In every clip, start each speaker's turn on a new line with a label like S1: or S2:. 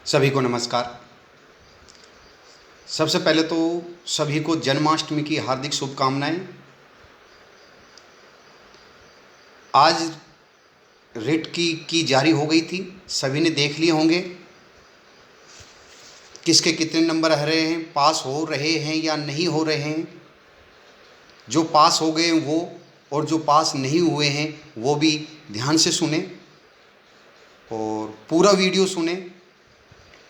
S1: सभी को नमस्कार। सबसे पहले तो सभी को जन्माष्टमी की हार्दिक शुभकामनाएं। आज रिट की जारी हो गई थी, सभी ने देख लिए होंगे किसके कितने नंबर आ रहे हैं, पास हो रहे हैं या नहीं हो रहे हैं। जो पास हो गए वो और जो पास नहीं हुए हैं वो भी ध्यान से सुने और पूरा वीडियो सुने,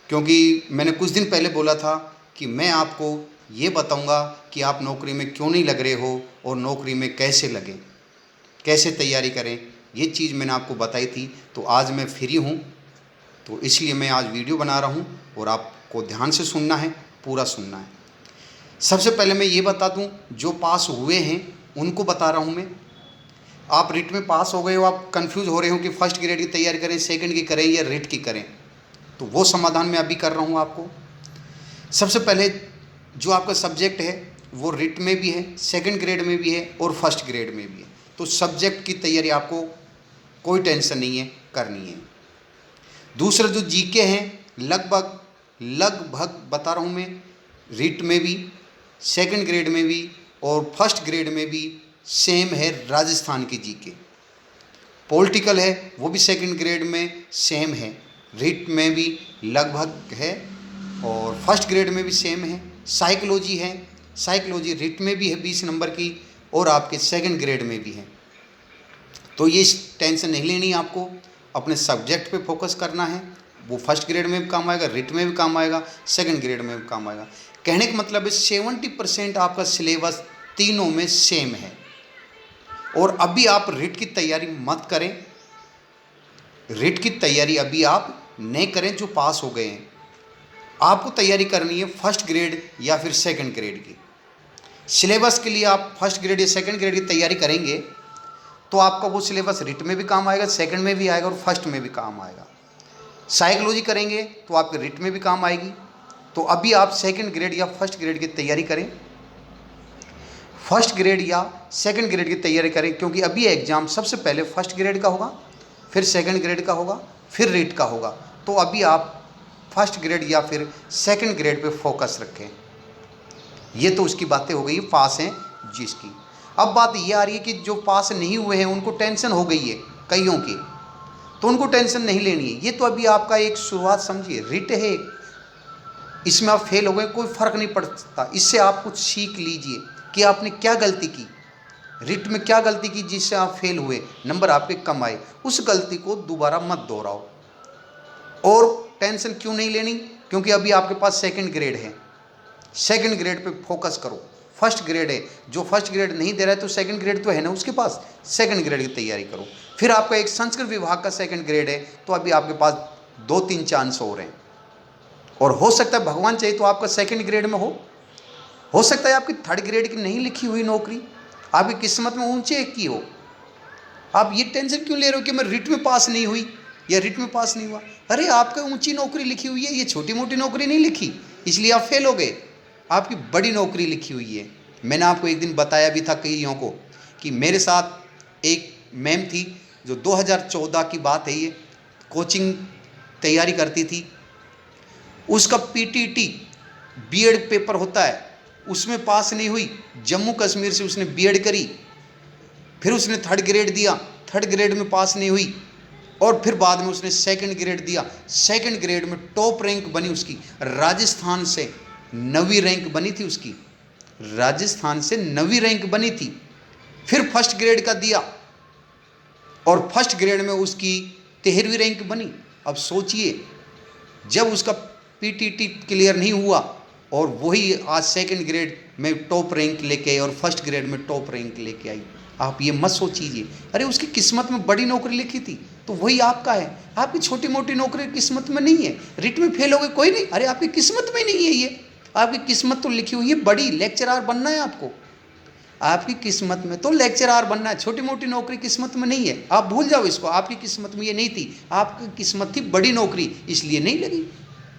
S1: क्योंकि मैंने कुछ दिन पहले बोला था कि मैं आपको ये बताऊंगा कि आप नौकरी में क्यों नहीं लग रहे हो और नौकरी में कैसे लगें, कैसे तैयारी करें। ये चीज़ मैंने आपको बताई थी। तो आज मैं फ्री हूँ, तो इसलिए मैं आज वीडियो बना रहा हूँ और आपको ध्यान से सुनना है, पूरा सुनना है। सबसे पहले मैं ये बता दूँ, जो पास हुए हैं उनको बता रहा हूँ मैं। आप रिट में पास हो गए हो, आप कंफ्यूज हो रहे हो कि फर्स्ट ग्रेड की तैयारी करें, सेकंड की करें या रिट की करें, तो वो समाधान मैं अभी कर रहा हूँ आपको। सबसे पहले जो आपका सब्जेक्ट है वो रिट में भी है, सेकंड ग्रेड में भी है और फर्स्ट ग्रेड में भी है। तो सब्जेक्ट की तैयारी आपको कोई टेंशन नहीं है, करनी है। दूसरा जो जीके हैं, लगभग लगभग बता रहा हूँ मैं, रिट में भी, सेकंड ग्रेड में भी और फर्स्ट ग्रेड में भी सेम है। राजस्थान की जीके पॉलिटिकल है, वो भी सेकंड ग्रेड में सेम है, रिट में भी लगभग है और फर्स्ट ग्रेड में भी सेम है। साइकोलॉजी है, साइकोलॉजी रिट में भी है 20 नंबर की और आपके सेकंड ग्रेड में भी है। तो ये टेंशन नहीं लेनी, आपको अपने सब्जेक्ट पे फोकस करना है। वो फर्स्ट ग्रेड में भी काम आएगा, रिट में भी काम आएगा, सेकंड ग्रेड में भी काम आएगा। कहने का मतलब है 70% आपका सिलेबस तीनों में सेम है। और अभी आप रिट की तैयारी मत करें, रिट की तैयारी अभी आप नहीं करें जो पास हो गए हैं। आपको तैयारी करनी है फर्स्ट ग्रेड या फिर सेकंड ग्रेड की। सिलेबस के लिए आप फर्स्ट ग्रेड या सेकंड ग्रेड की तैयारी करेंगे तो आपका वो सिलेबस रिट में भी काम आएगा, सेकंड में भी आएगा और फर्स्ट में भी काम आएगा। साइकोलॉजी करेंगे तो आपके रिट में भी काम आएगी। तो अभी आप सेकंड ग्रेड या फर्स्ट ग्रेड की तैयारी करें, फर्स्ट ग्रेड या सेकंड ग्रेड की तैयारी करें, क्योंकि अभी एग्ज़ाम सबसे पहले फर्स्ट ग्रेड का होगा, फिर सेकंड ग्रेड का होगा, फिर रिट का होगा। तो अभी आप फर्स्ट ग्रेड या फिर सेकंड ग्रेड पे फोकस रखें। ये तो उसकी बातें हो गई पास हैं जिसकी। अब बात ये आ रही है कि जो पास नहीं हुए हैं उनको टेंशन हो गई है कईयों की, तो उनको टेंशन नहीं लेनी है। ये तो अभी आपका एक शुरुआत समझिए, रिट है, इसमें आप फेल हो गए कोई फ़र्क नहीं पड़ता। इससे आप कुछ सीख लीजिए कि आपने क्या गलती की, रिट में क्या गलती की जिससे आप फेल हुए, नंबर आपके कम आए। उस गलती को दोबारा मत दोहराओ। और टेंशन क्यों नहीं लेनी, क्योंकि अभी आपके पास सेकंड ग्रेड है, सेकंड ग्रेड पे फोकस करो। फर्स्ट ग्रेड है, जो फर्स्ट ग्रेड नहीं दे रहा है तो सेकंड ग्रेड तो है ना उसके पास, सेकंड ग्रेड की तैयारी करो। फिर आपका एक संस्कृत विभाग का सेकंड ग्रेड है, तो अभी आपके पास 2-3 चांस हो रहे हैं। और हो सकता है भगवान चाहिए तो आपका सेकंड ग्रेड में हो सकता है आपकी थर्ड ग्रेड की नहीं लिखी हुई नौकरी आपकी किस्मत में ऊंचे एक की हो। आप ये टेंशन क्यों ले रहे हो कि मैं रिट में पास नहीं हुई या रिट में पास नहीं हुआ। अरे आपका ऊंची नौकरी लिखी हुई है, ये छोटी मोटी नौकरी नहीं लिखी इसलिए आप फेल हो गए, आपकी बड़ी नौकरी लिखी हुई है। मैंने आपको एक दिन बताया भी था कईयों को कि मेरे साथ एक मैम थी जो 2014 की बात है, ये कोचिंग तैयारी करती थी। उसका पीटीटी बीएड पेपर होता है, उसमें पास नहीं हुई, जम्मू कश्मीर से उसने बीएड करी, फिर उसने थर्ड ग्रेड दिया, थर्ड ग्रेड में पास नहीं हुई और फिर बाद में उसने सेकंड ग्रेड दिया, सेकंड ग्रेड में टॉप रैंक बनी उसकी, राजस्थान से 9वीं रैंक बनी थी उसकी, राजस्थान से 9वीं रैंक बनी थी। फिर फर्स्ट ग्रेड का दिया और फर्स्ट ग्रेड में उसकी 13वीं रैंक बनी। अब सोचिए, जब उसका पीटीटी क्लियर नहीं हुआ और वही आज सेकंड ग्रेड में टॉप रैंक लेके आई और फर्स्ट ग्रेड में टॉप रैंक लेके आई। आप ये मत सोचिए अरे उसकी किस्मत में बड़ी नौकरी लिखी थी तो वही आपका है, आपकी छोटी मोटी नौकरी किस्मत में नहीं है। रिट में फेल हो गए कोई नहीं, अरे आपकी किस्मत में नहीं है, ये आपकी किस्मत तो लिखी हुई है बड़ी, लेक्चरार बनना है आपको, आपकी किस्मत में तो लेक्चरार बनना है, छोटी मोटी नौकरी किस्मत में नहीं है। आप भूल जाओ इसको, आपकी किस्मत में ये नहीं थी, आपकी किस्मत थी बड़ी नौकरी इसलिए नहीं लगी।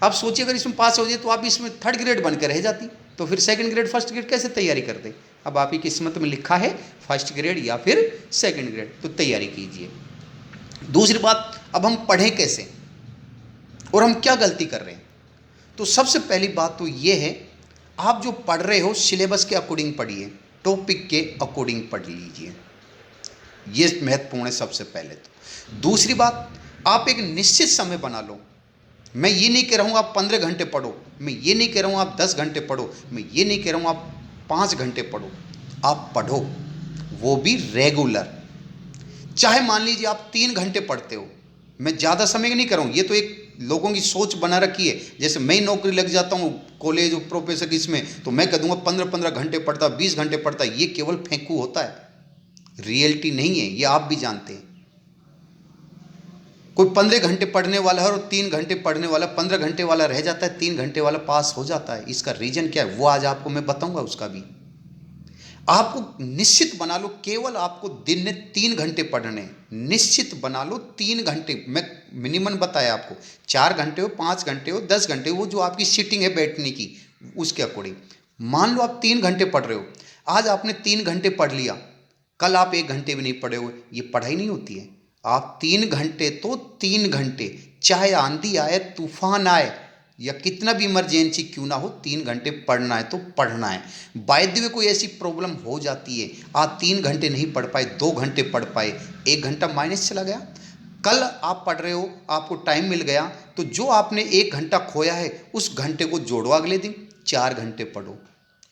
S1: आप सोचिए अगर इसमें पास हो जाए तो आप इसमें थर्ड ग्रेड बनकर रह जाती, तो फिर सेकंड ग्रेड फर्स्ट ग्रेड कैसे तैयारी करते। अब आपकी किस्मत में लिखा है फर्स्ट ग्रेड या फिर सेकंड ग्रेड, तो तैयारी कीजिए। दूसरी बात, अब हम पढ़ें कैसे। और हम क्या गलती कर रहे हैं? तो सबसे पहली बात तो ये है, आप जो पढ़ रहे हो सिलेबस के अकॉर्डिंग पढ़िए, टॉपिक के अकॉर्डिंग पढ़ लीजिए, ये महत्वपूर्ण है सबसे पहले। तो दूसरी बात, आप एक निश्चित समय बना लो। मैं ये नहीं कह रहा हूँ आप 15 घंटे पढ़ो, मैं ये नहीं कह रहा हूँ आप 10 घंटे पढ़ो, मैं ये नहीं कह रहा हूँ आप 5 घंटे पढ़ो। आप पढ़ो, वो भी रेगुलर। चाहे मान लीजिए आप 3 घंटे पढ़ते हो, मैं ज़्यादा समय नहीं कर रहा हूँ, ये तो एक लोगों की सोच बना रखी है। जैसे मैं ही नौकरी लग जाता हूँ कॉलेज प्रोफेसर की, इसमें तो मैं कह दूंगा 15-15 घंटे पढ़ता, 20 घंटे पढ़ता। ये केवल फेंकू होता है, रियलिटी नहीं है, ये आप भी जानते हैं। कोई 15 घंटे पढ़ने वाला है और 3 घंटे पढ़ने वाला, 15 घंटे वाला रह जाता है, 3 घंटे वाला पास हो जाता है। इसका रीजन क्या है वो आज आपको मैं बताऊंगा। उसका भी आपको निश्चित बना लो, केवल आपको दिन में 3 घंटे पढ़ने, निश्चित बना लो 3 घंटे। मैं मिनिमम बताया आपको, 4 घंटे हो, 5 घंटे हो, 10 घंटे हो, वो जो आपकी सीटिंग है बैठने की उसके अकॉर्डिंग। मान लो आप 3 घंटे पढ़ रहे हो, आज आपने 3 घंटे पढ़ लिया, कल आप 1 घंटे भी नहीं पढ़े हो, ये पढ़ाई नहीं होती है। आप 3 घंटे तो 3 घंटे, चाहे आंधी आए तूफान आए या कितना भी इमरजेंसी क्यों ना हो, 3 घंटे पढ़ना है तो पढ़ना है। बाय द वे कोई ऐसी प्रॉब्लम हो जाती है, आप 3 घंटे नहीं पढ़ पाए, 2 घंटे पढ़ पाए, 1 घंटा माइनस चला गया। कल आप पढ़ रहे हो, आपको टाइम मिल गया, तो जो आपने 1 घंटा खोया है उस घंटे को जोड़ो, अगले दिन 4 घंटे पढ़ो।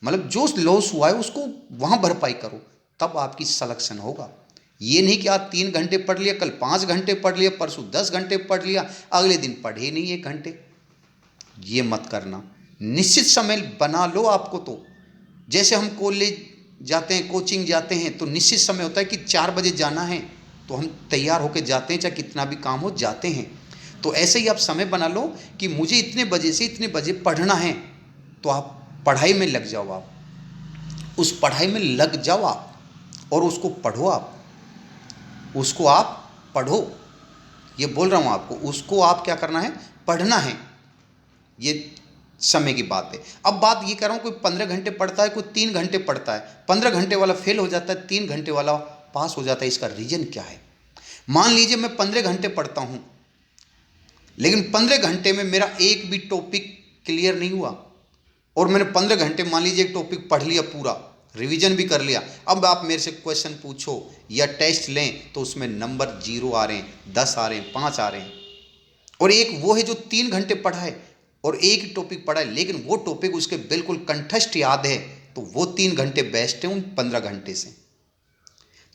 S1: मतलब जो लॉस हुआ है उसको वहाँ भरपाई करो, तब आपकी सिलेक्शन होगा। ये नहीं कि आप 3 घंटे पढ़ लिया, कल 5 घंटे पढ़ लिया, परसों 10 घंटे पढ़ लिया, अगले दिन पढ़े नहीं 1 घंटे। ये मत करना, निश्चित समय बना लो आपको। तो जैसे हम कॉलेज जाते हैं, कोचिंग जाते हैं, तो निश्चित समय होता है कि 4 बजे जाना है, तो हम तैयार होकर जाते हैं, चाहे कितना भी काम हो जाते हैं। तो ऐसे ही आप समय बना लो कि मुझे इतने बजे से इतने बजे पढ़ना है, तो आप पढ़ाई में लग जाओ। आप उस पढ़ाई में लग जाओ आप, और उसको पढ़ो। आप उसको आप पढ़ो, ये बोल रहा हूँ आपको, उसको आप क्या करना है, पढ़ना है। ये समय की बात है। अब बात ये कर रहा हूँ, कोई 15 घंटे पढ़ता है, कोई 3 घंटे पढ़ता है, 15 घंटे वाला फेल हो जाता है, 3 घंटे वाला पास हो जाता है। इसका रीजन क्या है? मान लीजिए मैं 15 घंटे पढ़ता हूँ, लेकिन 15 घंटे में मेरा एक भी टॉपिक क्लियर नहीं हुआ, और मैंने 15 घंटे मान लीजिए एक टॉपिक पढ़ लिया, पूरा रिवीजन भी कर लिया। अब आप मेरे से क्वेश्चन पूछो या टेस्ट लें तो उसमें नंबर 0 आ रहे हैं, 10 आ रहे हैं, 5 आ रहे हैं। और एक वो है जो 3 घंटे पढ़ा है और एक ही टॉपिक पढ़ा है, लेकिन वो टॉपिक उसके बिल्कुल कंठस्थ याद है, तो वो 3 घंटे बेस्ट है उन 15 घंटे से।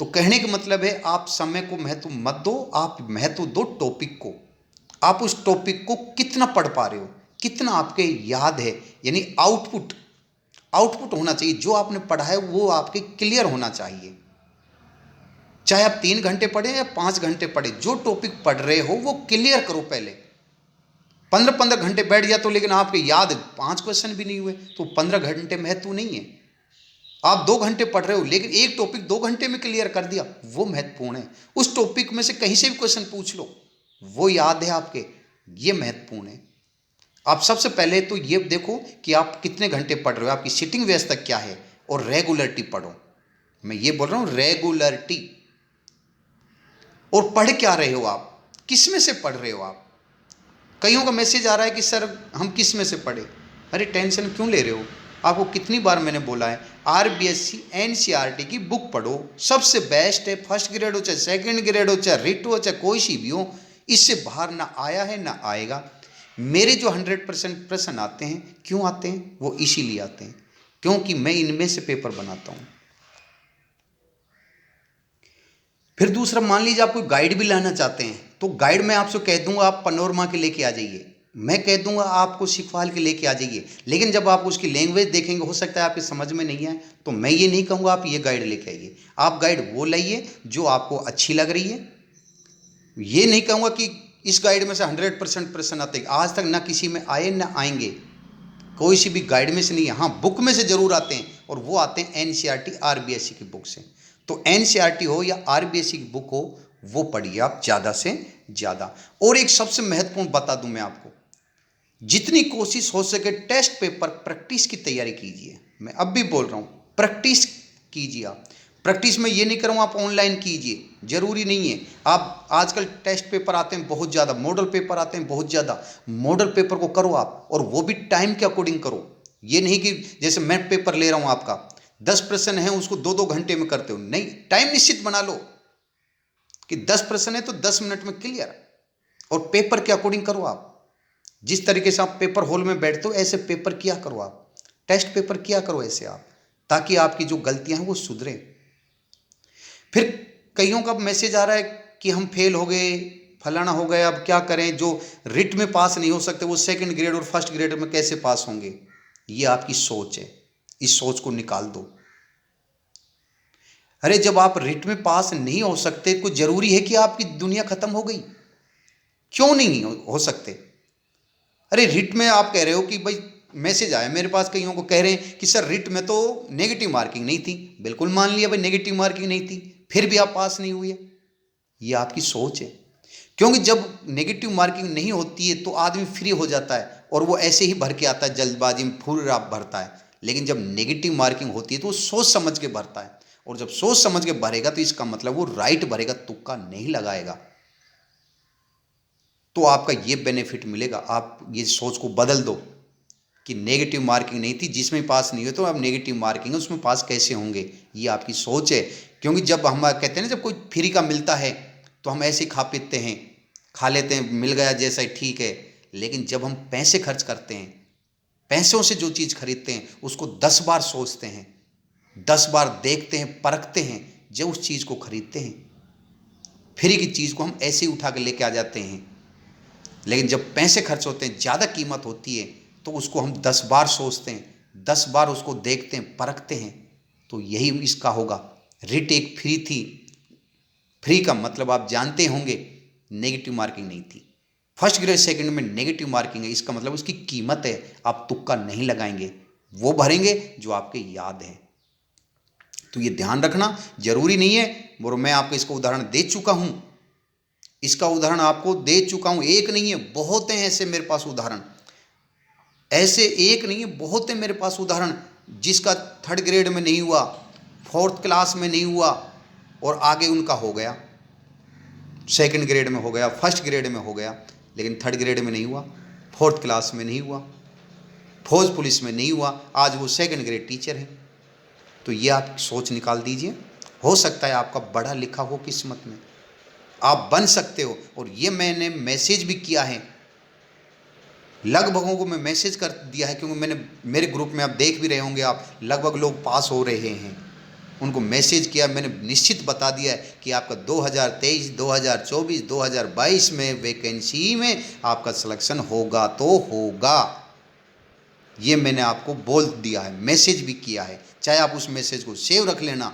S1: तो कहने का मतलब है, आप समय को महत्व मत दो, आप महत्व दो टॉपिक को। आप उस टॉपिक को कितना पढ़ पा रहे हो, कितना आपके याद है, यानी आउटपुट आउटपुट होना चाहिए। जो आपने पढ़ा है वो आपके क्लियर होना चाहिए। चाहे आप 3 घंटे पढ़े या 5 घंटे पढ़े, जो टॉपिक पढ़ रहे हो वो क्लियर करो पहले। 15-15 घंटे बैठ गया तो लेकिन आपके याद 5 क्वेश्चन भी नहीं हुए, तो 15 घंटे महत्व नहीं है। आप 2 घंटे पढ़ रहे हो लेकिन एक टॉपिक 2 घंटे में क्लियर कर दिया, वो महत्वपूर्ण है। उस टॉपिक में से कहीं से भी क्वेश्चन पूछ लो, वो याद है आपके, ये महत्वपूर्ण है। आप सबसे पहले तो ये देखो कि आप कितने घंटे पढ़ रहे हो, आपकी सिटिंग व्यवस्था क्या है, और रेगुलरिटी पढ़ो। मैं ये बोल रहा हूँ रेगुलरिटी। और पढ़ क्या रहे हो आप, किस में से पढ़ रहे हो आप? कईयों का मैसेज आ रहा है कि सर हम किस में से पढ़े। अरे टेंशन क्यों ले रहे हो? आपको कितनी बार मैंने बोला है, आरबीएससी एनसीईआरटी की बुक पढ़ो, सबसे बेस्ट है। फर्स्ट ग्रेड हो चाहे सेकंड ग्रेड हो, चाहे रिट हो चाहे कोई सी भी हो, इससे बाहर ना आया है ना आएगा। मेरे जो 100% प्रश्न आते हैं, क्यों आते हैं? वो इसीलिए आते हैं क्योंकि मैं इनमें से पेपर बनाता हूँ। फिर दूसरा, मान लीजिए आप कोई गाइड भी लाना चाहते हैं, तो गाइड मैं आपसे कह दूंगा आप पनोरमा के लेके आ जाइए, मैं कह दूंगा आपको शिखवाल के लेके आ जाइए। लेकिन जब आप उसकी लैंग्वेज देखेंगे, हो सकता है आपके समझ में नहीं आए, तो मैं ये नहीं कहूँगा आप ये गाइड लेके आइए। आप गाइड वो लाइए जो आपको अच्छी लग रही है। ये नहीं कहूँगा कि इस गाइड में से 100% प्रश्न आते, आज तक ना किसी में आए ना आएंगे, कोई सी भी गाइड में से नहीं है। हाँ, बुक में से जरूर आते हैं, और वो आते हैं एनसीईआरटी आरबीएससी की बुक से। तो एनसीईआरटी हो या आरबीएससी की बुक हो, वो पढ़िए आप ज़्यादा से ज़्यादा। और एक सबसे महत्वपूर्ण बता दूं मैं आपको, जितनी कोशिश हो सके टेस्ट पेपर प्रैक्टिस की तैयारी कीजिए। मैं अब भी बोल रहा हूँ, प्रैक्टिस कीजिए आप। प्रैक्टिस में ये नहीं करूँ आप ऑनलाइन कीजिए, ज़रूरी नहीं है। आप आजकल टेस्ट पेपर आते हैं बहुत ज़्यादा, मॉडल पेपर आते हैं बहुत ज़्यादा, मॉडल पेपर को करो आप, और वो भी टाइम के अकॉर्डिंग करो। ये नहीं कि जैसे मैं पेपर ले रहा हूँ आपका 10 प्रश्न है उसको 2-2 घंटे में करते हो, नहीं, टाइम निश्चित बना लो कि 10 प्रश्न है तो 10 मिनट में क्लियर, और पेपर के अकॉर्डिंग करो आप। जिस तरीके से आप पेपर हॉल में बैठते हो ऐसे पेपर किया करो आप, टेस्ट पेपर किया करो ऐसे आप, ताकि आपकी जो गलतियां हैं वो सुधरे। फिर कईयों का मैसेज आ रहा है कि हम फेल हो गए, फलाना हो गया, अब क्या करें, जो रिट में पास नहीं हो सकते वो सेकंड ग्रेड और फर्स्ट ग्रेड में कैसे पास होंगे। ये आपकी सोच है, इस सोच को निकाल दो। अरे जब आप रिट में पास नहीं हो सकते, कोई जरूरी है कि आपकी दुनिया खत्म हो गई? क्यों नहीं हो सकते? अरे रिट में आप कह रहे हो कि भाई मैसेज आया मेरे पास, कईयों को कह रहे हैं कि सर रिट में तो नेगेटिव मार्किंग नहीं थी। बिल्कुल मान लिया भाई नेगेटिव मार्किंग नहीं थी, फिर भी आप पास नहीं हुए। ये आपकी सोच है, क्योंकि जब नेगेटिव मार्किंग नहीं होती है तो आदमी फ्री हो जाता है और वो ऐसे ही भर के आता है, जल्दबाजी में फुर्र आप भरता है। लेकिन जब नेगेटिव मार्किंग होती है तो वो सोच समझ के भरता है, और जब सोच समझ के भरेगा तो इसका मतलब वो राइट भरेगा, तुक्का नहीं लगाएगा। तो आपका ये बेनिफिट मिलेगा। आप ये सोच को बदल दो कि नेगेटिव मार्किंग नहीं थी, जिसमें पास नहीं हुए तो अब नेगेटिव मार्किंग है उसमें पास कैसे होंगे। ये आपकी सोच है। क्योंकि जब हम कहते हैं ना, जब कोई फ्री का मिलता है तो हम ऐसे खा पीते हैं, खा लेते हैं, मिल गया जैसा ही ठीक है। लेकिन जब हम पैसे खर्च करते हैं, पैसों से जो चीज़ खरीदते हैं उसको 10 बार सोचते हैं, 10 बार देखते हैं, परखते हैं, जब उस चीज़ को खरीदते हैं। फ्री की चीज़ को हम ऐसे ही उठा के लेके आ जाते हैं, लेकिन जब पैसे खर्च होते हैं, ज़्यादा कीमत होती है, तो उसको हम 10 बार सोचते हैं, 10 बार उसको देखते हैं, परखते हैं। तो यही इसका होगा। रिट एक फ्री थी, फ्री का मतलब आप जानते होंगे नेगेटिव मार्किंग नहीं थी। फर्स्ट ग्रेड सेकंड में नेगेटिव मार्किंग है, इसका मतलब उसकी कीमत है, आप तुक्का नहीं लगाएंगे, वो भरेंगे जो आपके याद है। तो ये ध्यान रखना, जरूरी नहीं है। और मैं आपको इसका उदाहरण दे चुका हूं, इसका उदाहरण आपको दे चुका हूं, एक नहीं है, बहुत हैं ऐसे मेरे पास उदाहरण, ऐसे एक नहीं है, बहुत है मेरे पास उदाहरण, जिसका थर्ड ग्रेड में नहीं हुआ, फोर्थ क्लास में नहीं हुआ, और आगे उनका हो गया, सेकंड ग्रेड में हो गया, फर्स्ट ग्रेड में हो गया, लेकिन थर्ड ग्रेड में नहीं हुआ, फोर्थ क्लास में नहीं हुआ, फौज पुलिस में नहीं हुआ, आज वो सेकंड ग्रेड टीचर है। तो ये आप सोच निकाल दीजिए, हो सकता है आपका बड़ा लिखा हो किस्मत में, आप बन सकते हो। और ये मैंने मैसेज भी किया है, लगभगों को मैं मैसेज कर दिया है, क्योंकि मैंने मेरे ग्रुप में आप देख भी रहे होंगे, आप लगभग लोग पास हो रहे हैं, उनको मैसेज किया, मैंने निश्चित बता दिया है कि आपका 2023, 2024, 2022 में वैकेंसी में आपका सिलेक्शन होगा तो होगा। ये मैंने आपको बोल दिया है, मैसेज भी किया है। चाहे आप उस मैसेज को सेव रख लेना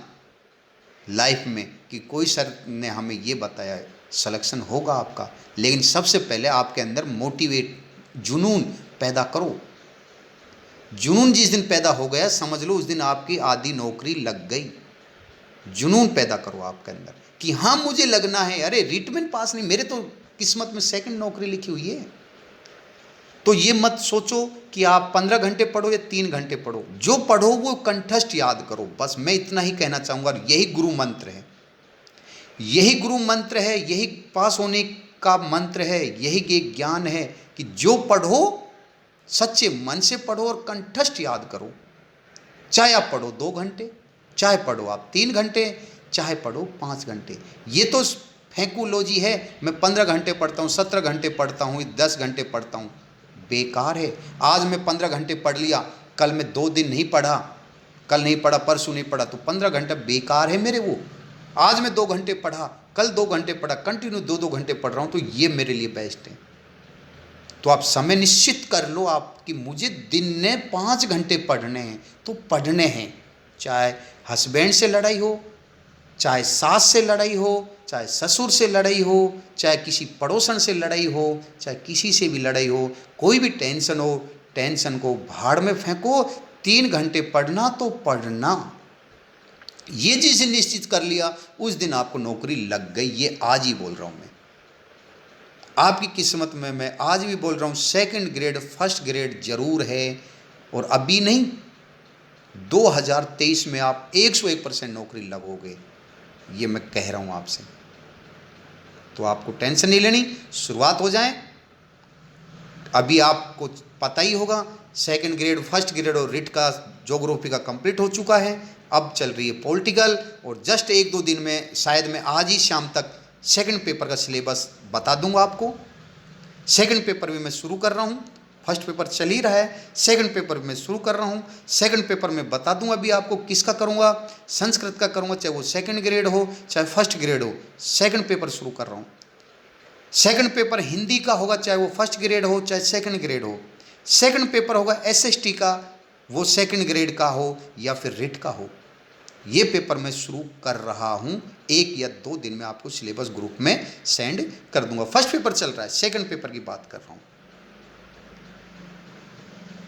S1: लाइफ में कि कोई सर ने हमें ये बताया है, सिलेक्शन होगा आपका। लेकिन सबसे पहले आपके अंदर मोटिवेट, जुनून पैदा करो। जुनून जिस दिन पैदा हो गया, समझ लो उस दिन आपकी आधी नौकरी लग गई। जुनून पैदा करो आपके अंदर कि हाँ मुझे लगना है, अरे रिटमेंट पास नहीं, मेरे तो किस्मत में सेकंड नौकरी लिखी हुई है। तो ये मत सोचो कि आप 15 घंटे पढ़ो या 3 घंटे पढ़ो, जो पढ़ो वो कंठस्थ याद करो। बस मैं इतना ही कहना चाहूँगा, यही गुरु मंत्र है, यही गुरु मंत्र है, यही पास होने का मंत्र है, यही एक ज्ञान है कि जो पढ़ो सच्चे मन से पढ़ो और कंठस्थ याद करो। चाहे आप पढ़ो 2 घंटे, चाहे पढ़ो आप 3 घंटे, चाहे पढ़ो 5 घंटे। ये तो फेंकुलॉजी है, मैं 15 घंटे पढ़ता हूँ, 17 घंटे पढ़ता हूँ, 10 घंटे पढ़ता हूँ, बेकार है। आज मैं 15 घंटे पढ़ लिया, कल मैं 2 दिन नहीं पढ़ा, कल नहीं पढ़ा, परसों नहीं पढ़ा, तो 15 घंटा बेकार है मेरे वो। आज मैं 2 घंटे पढ़ा, कल 2 घंटे पढ़ा, कंटिन्यू 2-2 घंटे पढ़ रहा हूँ, तो ये मेरे लिए बेस्ट है। तो आप समय निश्चित कर लो आप कि मुझे दिन में 5 घंटे पढ़ने हैं, तो पढ़ने हैं। चाहे हस्बैंड से लड़ाई हो, चाहे सास से लड़ाई हो, चाहे ससुर से लड़ाई हो, चाहे किसी पड़ोसन से लड़ाई हो, चाहे किसी से भी लड़ाई हो, कोई भी टेंशन हो, टेंशन को भाड़ में फेंको। 3 घंटे पढ़ना तो पढ़ना। ये चीज़ निश्चित कर लिया, उस दिन आपको नौकरी लग गई। ये आज ही बोल रहा हूँ मैं, आपकी किस्मत में मैं आज भी बोल रहा हूँ, सेकंड ग्रेड फर्स्ट ग्रेड जरूर है। और अभी नहीं, 2023 में आप 101% नौकरी लगोगे, ये मैं कह रहा हूँ आपसे। तो आपको टेंशन नहीं लेनी, शुरुआत हो जाए। अभी आपको पता ही होगा सेकंड ग्रेड, फर्स्ट ग्रेड और रिट का ज्योग्राफी का कंप्लीट हो चुका है। अब चल रही है पॉलिटिकल, और जस्ट 1-2 दिन में, शायद मैं आज ही शाम तक सेकंड पेपर का सिलेबस बता दूंगा आपको। सेकंड पेपर भी मैं शुरू कर रहा हूँ, फर्स्ट पेपर चल ही रहा है, सेकंड पेपर में शुरू कर रहा हूँ। सेकंड पेपर में बता दूंगा अभी आपको किसका करूँगा, संस्कृत का करूँगा, चाहे वो सेकंड ग्रेड हो चाहे फर्स्ट ग्रेड हो। सेकंड पेपर शुरू कर रहा हूँ। सेकंड पेपर हिंदी का होगा, चाहे वो फर्स्ट ग्रेड हो चाहे सेकंड ग्रेड हो। सेकंड पेपर होगा एसएसटी का, वो सेकंड ग्रेड का हो या फिर रिट का हो। ये पेपर मैं शुरू कर रहा हूँ, 1 या 2 दिन में आपको सिलेबस ग्रुप में सेंड कर दूंगा। फर्स्ट पेपर चल रहा है, सेकंड पेपर की बात कर रहा हूँ।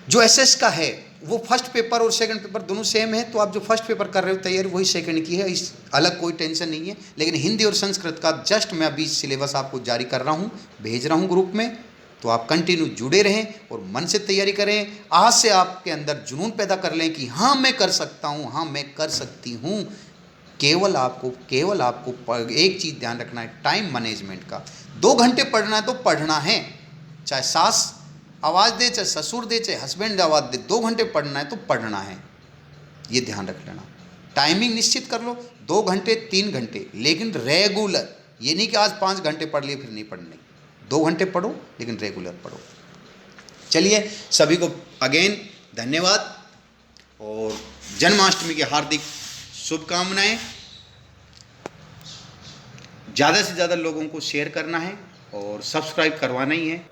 S1: जो एसएस का है वो फर्स्ट पेपर और सेकंड पेपर दोनों सेम है, तो आप जो फर्स्ट पेपर कर रहे हो तैयारी वही सेकंड की है, इस अलग कोई टेंशन नहीं है। लेकिन हिंदी और संस्कृत का जस्ट मैं अभी सिलेबस आपको जारी कर रहा हूँ, भेज रहा हूँ ग्रुप में। तो आप कंटिन्यू जुड़े रहें और मन से तैयारी करें। आज से आपके अंदर जुनून पैदा कर लें कि हाँ मैं कर सकता हूँ, हाँ मैं कर सकती हूँ। केवल आपको एक चीज़ ध्यान रखना है, टाइम मैनेजमेंट का। 2 घंटे पढ़ना है तो पढ़ना है, चाहे सास आवाज़ दे, चाहे ससुर दे, चाहे हस्बैंड आवाज़ दे, 2 घंटे पढ़ना है तो पढ़ना है, ये ध्यान रख लेना। टाइमिंग निश्चित कर लो, 2 घंटे 3 घंटे, लेकिन रेगुलर। ये नहीं कि आज 5 घंटे पढ़ लिए फिर नहीं पढ़ने, 2 घंटे पढ़ो लेकिन रेगुलर पढ़ो। चलिए, सभी को अगेन धन्यवाद और जन्माष्टमी की हार्दिक शुभकामनाएं। ज़्यादा से ज़्यादा लोगों को शेयर करना है और सब्सक्राइब करवाना ही है।